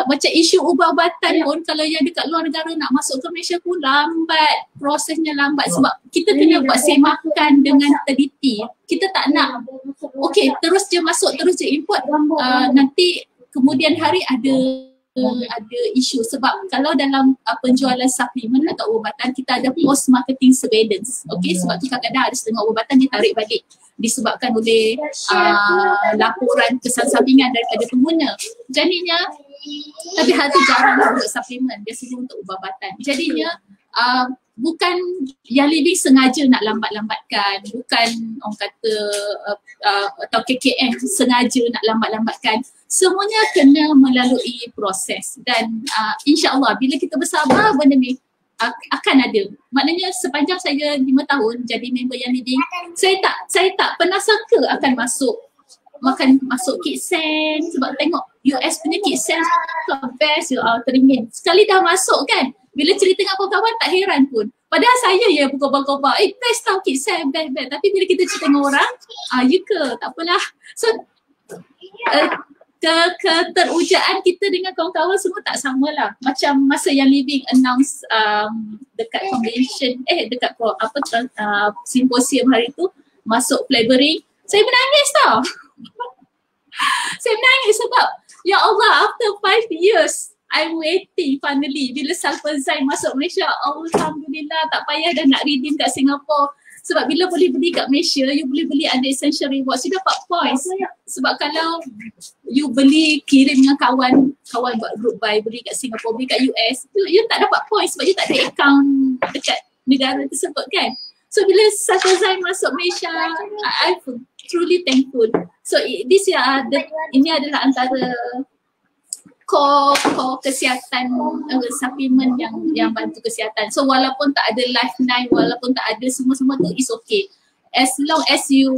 Macam isu ubat-ubatan pun kalau yang dekat luar negara nak masuk ke Malaysia pun lambat, prosesnya lambat sebab kita kena buat semakan dengan teliti. Kita tak nak terus je masuk, terus je import, nanti kemudian hari ada isu sebab kalau dalam penjualan suplemen atau ubatan kita ada post marketing surveillance. Sebab tu kadang-kadang ada setengah ubatan ditarik balik disebabkan oleh laporan kesan sampingan daripada pengguna. Jadinya tapi hal tu jarang untuk suplemen, biasanya untuk ubatan. Jadinya bukan yang lebih sengaja nak lambat-lambatkan, bukan orang kata atau KKM sengaja nak lambat-lambatkan. Semuanya kena melalui proses dan insya-Allah bila kita bersabar benda ni akan ada. Maknanya sepanjang saya 5 tahun jadi member Young Living, saya tak pernah sangka akan masuk KidSend sebab tengok US punya KidSend best teringin. Sekali dah masuk kan, bila cerita dengan kawan-kawan tak heran pun. Padahal saya yang berkobar-kobar, best tau KidSend, best. Tapi bila kita cerita dengan orang, ya ke, tak apalah. So, keterujaan kita dengan kawan-kawan semua tak samalah. Macam masa Young Living announce dekat convention, dekat simposium hari tu, masuk flavoring, saya menangis tau. Saya menangis sebab ya Allah, after 5 years I'm waiting finally bila Sulfazyme masuk Malaysia. Alhamdulillah, tak payah dah nak redeem kat Singapore. Sebab bila boleh beli kat Malaysia, you boleh beli ada essential rewards, you dapat points. Sebab kalau you beli kirim dengan kawan buat group buy, beli kat Singapore, beli kat US, you tak dapat points sebab you tak ada account dekat negara tersebut kan. So bila Sulfazyme masuk Malaysia, I truly thankful. So ini adalah antara core kesihatan, supplement yang bantu kesihatan. So walaupun tak ada Life9, walaupun tak ada semua-semua tu, is okay. As long as you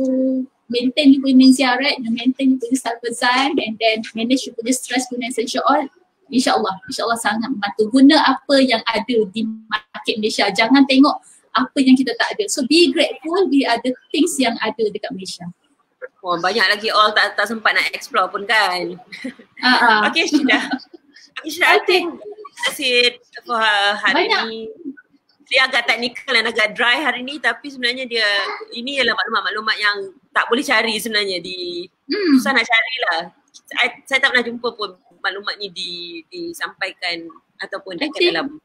maintain you punya ziarat, you maintain you punya Sulfazyme, and then manage you punya stress guna essential oil, InsyaAllah sangat membantu. Guna apa yang ada di market Malaysia. Jangan tengok apa yang kita tak ada. So be grateful, we ada things yang ada dekat Malaysia. Oh, banyak lagi all tak sempat nak explore pun kan. Okay, Syida. I think that's it for hari ni. Dia agak teknikal dan agak dry hari ni, tapi sebenarnya ini ialah maklumat-maklumat yang tak boleh cari sebenarnya susah nak carilah. Saya tak pernah jumpa pun maklumat ni disampaikan ataupun dekat dalam.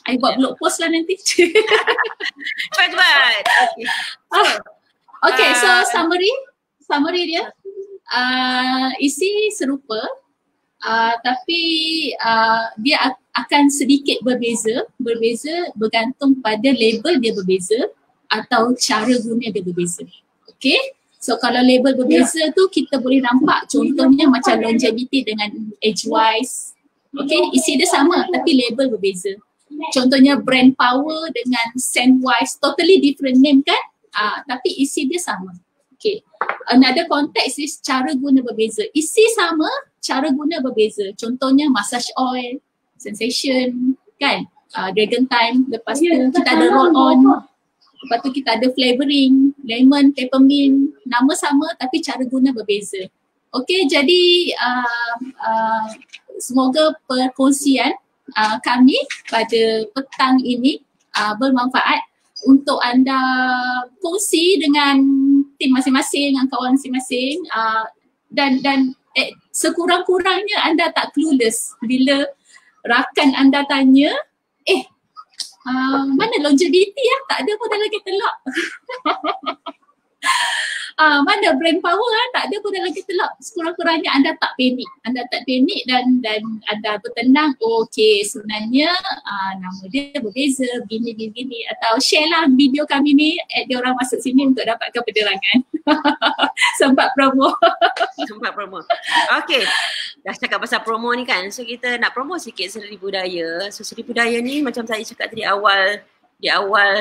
I buat blog post lah nanti. Cepat-cepat. Okay, so summary dia isi serupa, tapi dia akan sedikit berbeza bergantung pada label dia berbeza atau cara guna dia berbeza. Okay, so kalau label berbeza tu kita boleh nampak contohnya macam longevity dengan age wise. Okay, isi dia sama tapi label berbeza. Contohnya brand power dengan scent wise, totally different name kan, tapi isi dia sama. Okay, another context is cara guna berbeza. Isi sama, cara guna berbeza. Contohnya massage oil, sensation kan, dragon time, lepas tu kita ada roll on, lepas tu kita ada flavoring, lemon, peppermint, nama sama tapi cara guna berbeza. Okay, jadi semoga perkongsian kami pada petang ini bermanfaat untuk anda kongsi dengan tim masing-masing, dengan kawan masing-masing, dan sekurang-kurangnya anda tak clueless bila rakan anda tanya, mana longevity tak ada pun dalam katalog. Mana brand power tak ada pun dalam katalog. Sekurang-kurangnya anda tak panik dan anda bertenang. Okay, sebenarnya nama dia berbeza begini, atau share lah video kami ni, add dia orang masuk sini untuk dapatkan penerangan. Sempat promo. Okay, dah cakap pasal promo ni kan, so kita nak promo sikit Seri Budaya. So Seri Budaya ni macam saya cakap tadi di awal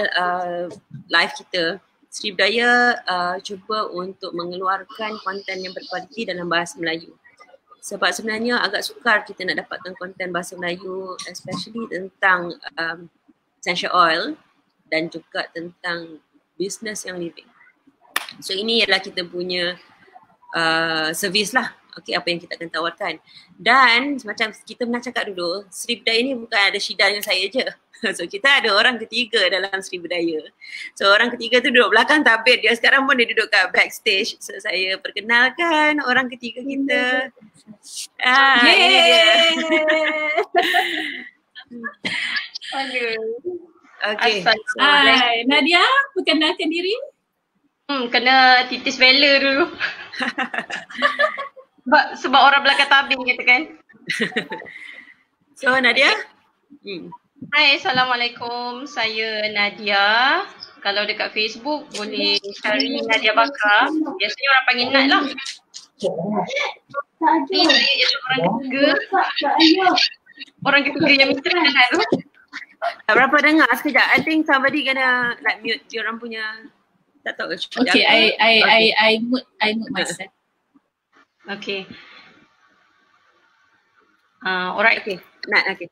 live kita, Seri Budaya cuba untuk mengeluarkan konten yang berkualiti dalam bahasa Melayu. Sebab sebenarnya agak sukar kita nak dapatkan konten bahasa Melayu, especially tentang essential oil dan juga tentang business yang living. So ini ialah kita punya servis lah. Okay, apa yang kita akan tawarkan. Dan macam kita pernah cakap dulu, Seri Budaya ni bukan ada Syida dengan saya je. So kita ada orang ketiga dalam Seri Budaya. So orang ketiga tu duduk belakang tabir, dia sekarang pun dia duduk kat backstage. So saya perkenalkan orang ketiga kita. Ini dia. Okay. Hai, Nadia, perkenalkan diri. Kena titis vela dulu. Sebab orang belakang tabir kata kan. So Nadia. Hai, Assalamualaikum. Saya Nadia. Kalau dekat Facebook boleh cari Nadia Bakar. Biasanya orang panggil Nat lah. Ni saya ialah orang ketiga yang minta kenalan tu. Tak berapa dengar sekejap. I think somebody kena like mute diorang punya, tak tahu. Okay, I mute myself. Okay. Alright. Okay, Nat, okay.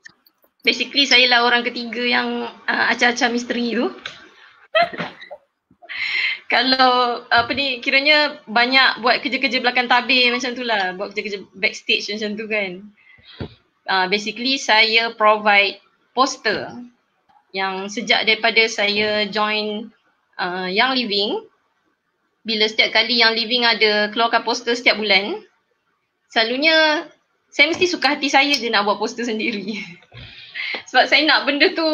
Basically saya lah orang ketiga yang acah-acah misteri tu. Kalau kiranya banyak buat kerja-kerja belakang tabir macam tu lah, buat kerja-kerja backstage macam tu kan. Basically saya provide poster yang sejak daripada saya join Young Living, bila setiap kali Young Living ada keluarkan poster setiap bulan, selalunya saya mesti suka hati saya je nak buat poster sendiri. Sebab saya nak benda tu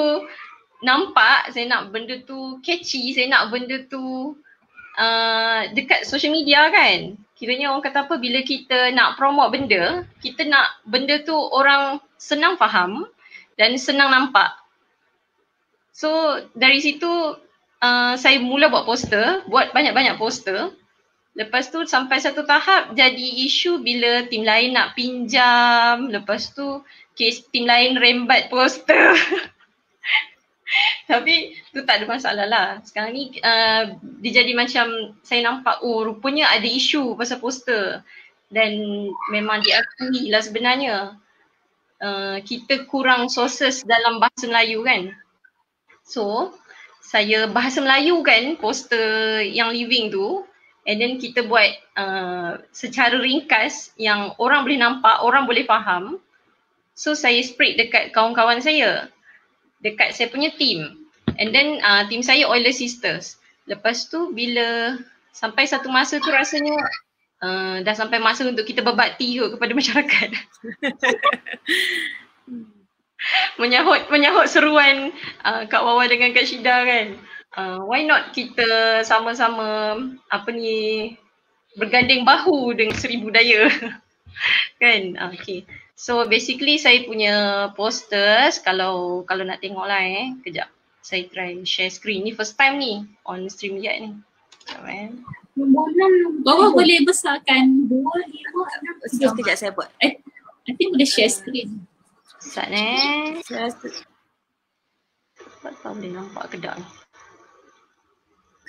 nampak, saya nak benda tu catchy, saya nak benda tu dekat social media kan. Kiranya orang kata apa, bila kita nak promote benda, kita nak benda tu orang senang faham dan senang nampak. So dari situ saya mula buat poster, buat banyak-banyak poster. Lepas tu sampai satu tahap jadi isu bila tim lain nak pinjam. Lepas tu kes tim lain rembat poster. Tapi tu tak ada masalah lah. Sekarang ni dia jadi macam saya nampak rupanya ada isu pasal poster. Dan memang diakui lah sebenarnya kita kurang sources dalam bahasa Melayu kan. So saya bahasa Melayu kan poster Young Living tu, and then kita buat secara ringkas yang orang boleh nampak, orang boleh faham. So saya spread dekat kawan-kawan saya, dekat saya punya team. And then team saya Oiler Sisters. Lepas tu bila sampai satu masa tu rasanya dah sampai masa untuk kita berbakti kot kepada masyarakat. menyahut seruan Kak Wawa dengan Kak Syida kan. Why not kita sama-sama berganding bahu dengan Seri Budaya. Kan? Okay. So basically saya punya posters, kalau nak tengok lah kejap. Saya try share screen. Ni first time ni on StreamYard ni. Bawa boleh besarkan 2, 5, 6. Sekejap saya buat. I think boleh share screen. Sat tak tahu boleh nampak ke tak ni.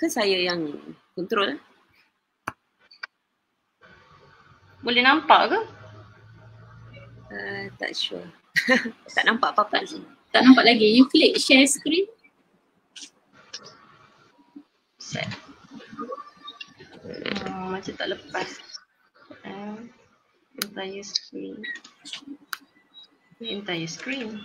Ke saya yang control? Boleh nampak ke? Tak sure. Tak nampak apa-apa di sini. Tak nampak lagi. You click share screen. Set. Macam tak lepas. Entire screen. Entire screen.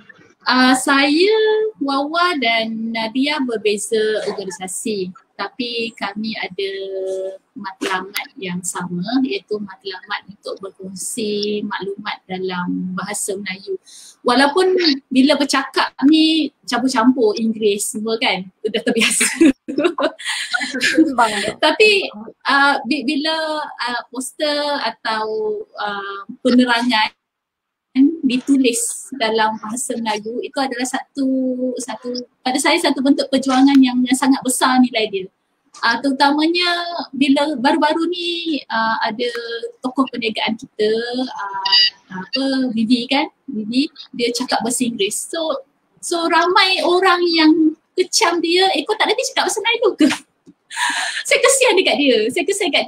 Saya, Wawa dan Nadia berbeza organisasi, tapi kami ada matlamat yang sama, iaitu matlamat untuk berkongsi maklumat dalam bahasa Melayu. Walaupun bila bercakap ni campur-campur Inggeris semua kan, dah terbiasa. Tapi bila poster atau penerangan ditulis dalam bahasa Melayu, itu adalah satu pada saya satu bentuk perjuangan yang sangat besar nilai dia. Terutamanya bila baru-baru ni ada tokoh perniagaan kita Vivi kan, Vivi dia cakap bahasa Inggeris. So ramai orang yang kecam dia, kau tak nanti cakap bahasa Melayu ke? Saya kesian dekat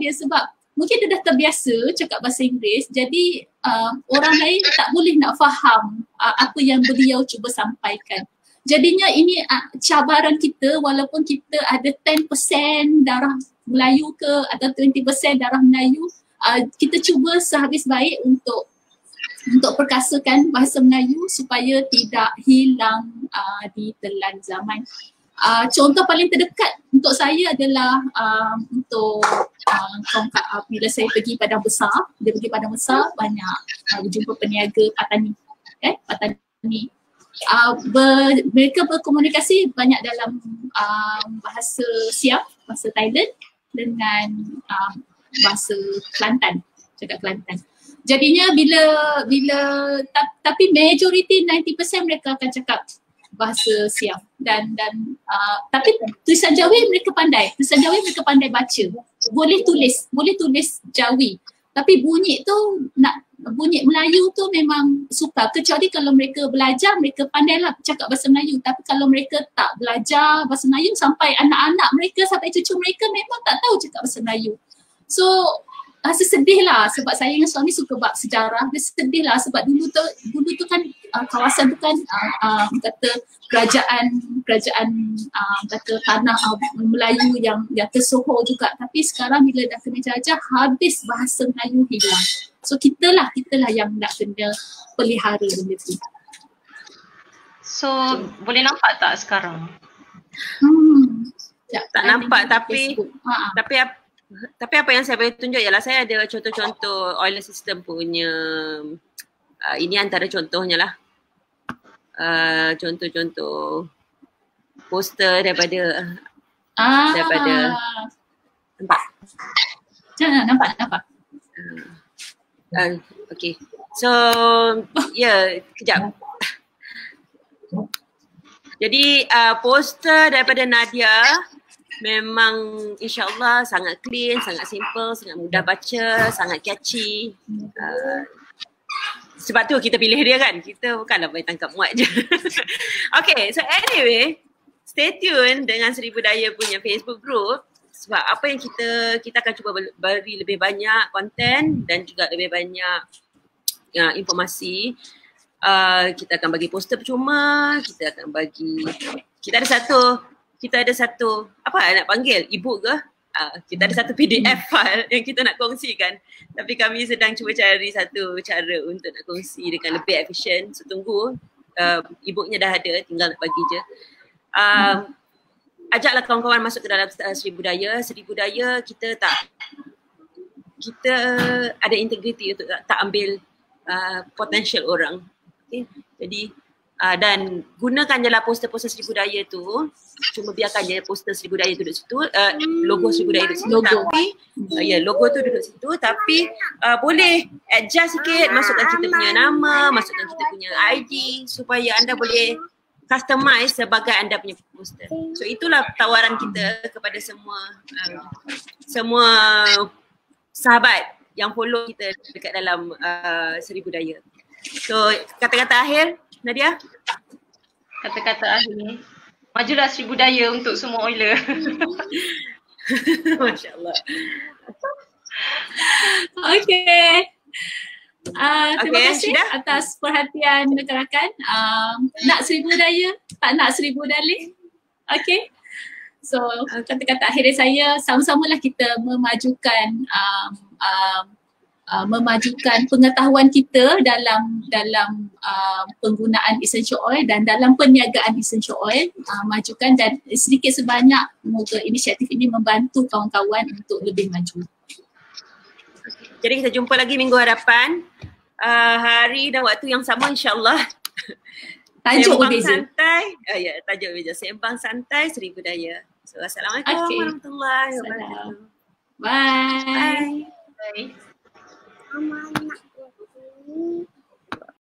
dia sebab mungkin dia dah terbiasa cakap bahasa Inggeris, jadi orang lain tak boleh nak faham apa yang beliau cuba sampaikan. Jadinya ini cabaran kita, walaupun kita ada 10% darah Melayu ke atau 20% darah Melayu, kita cuba sehabis baik untuk perkasakan bahasa Melayu supaya tidak hilang di telan zaman. Contoh paling terdekat untuk saya adalah untuk bila saya pergi Padang Besar, banyak berjumpa peniaga Patani, Patani. Mereka berkomunikasi banyak dalam bahasa Siam, bahasa Thailand dengan bahasa Kelantan, cakap Kelantan. Jadinya bila tapi majority 90% mereka akan cakap bahasa Siam dan tapi tulisan Jawi mereka pandai baca, boleh tulis Jawi, tapi bunyi tu nak bunyi Melayu tu memang suka, kecuali kalau mereka belajar, mereka pandailah cakap bahasa Melayu. Tapi kalau mereka tak belajar bahasa Melayu, sampai anak-anak mereka, sampai cucu mereka memang tak tahu cakap bahasa Melayu. So rasa sedih lah sebab saya dengan suami suka bab sejarah. Dia sedih lah sebab dulu tu kan kawasan tu kan kata kerajaan kata tanah Melayu yang tersohor juga. Tapi sekarang bila dah kena jajah, habis bahasa Melayu hilang. So kita lah yang nak kena pelihara benda tu. So boleh nampak tak sekarang? Tak nampak tapi apa yang saya boleh tunjuk ialah saya ada contoh-contoh Euler system punya ini antara contohnya lah. Contoh-contoh poster daripada nampak? Nampak. Okay. So kejap. Jadi poster daripada Nadia memang insyaAllah sangat clean, sangat simple, sangat mudah baca, sangat catchy. Sebab tu kita pilih dia kan. Kita bukanlah boleh tangkap muat je. Okay, so anyway, stay tune dengan Seri Budaya punya Facebook group. Sebab apa yang kita akan cuba beri lebih banyak konten dan juga lebih banyak informasi. Kita akan bagi poster percuma, kita ada satu apa nak panggil, e-book ke? Kita ada satu PDF file yang kita nak kongsikan. Tapi kami sedang cuba cari satu cara untuk nak kongsi dengan lebih efisien. So tunggu, e-booknya dah ada, tinggal nak bagi je. Ajaklah kawan-kawan masuk ke dalam Seri Budaya. Seri Budaya kita ada integriti untuk tak ambil potential orang. Okay? Jadi dan gunakan je lah poster-poster Seri Budaya tu. Cuma biarkan je poster Seri Budaya tu duduk situ, logo Seri Budaya duduk situ. Logo tu duduk situ, tapi boleh adjust sikit, masukkan kita punya nama, masukkan kita punya ID supaya anda boleh customize sebagai anda punya poster. So itulah tawaran kita kepada semua sahabat yang follow kita dekat dalam Seri Budaya. So kata-kata akhir Nadia? Kata-kata akhir, majulah Seri Budaya untuk semua Euler. Masya Allah. Okay. Terima kasih atas perhatian rakan-rakan. Nak Seri Budaya? Tak nak Seri Budaya? Okay. So kata-kata akhir saya, sama-samalah kita memajukan pengetahuan kita dalam penggunaan essential oil dan dalam perniagaan essential oil, majukan dan sedikit sebanyak moga inisiatif ini membantu kawan-kawan untuk lebih maju. Jadi kita jumpa lagi minggu hadapan, hari dan waktu yang sama insyaAllah. Tajuk Sembang berbeza. Santai, tajuk berbeza. Sembang Santai Seri Budaya. So assalamualaikum warahmatullahi wabarakatuh. Bye. Bye.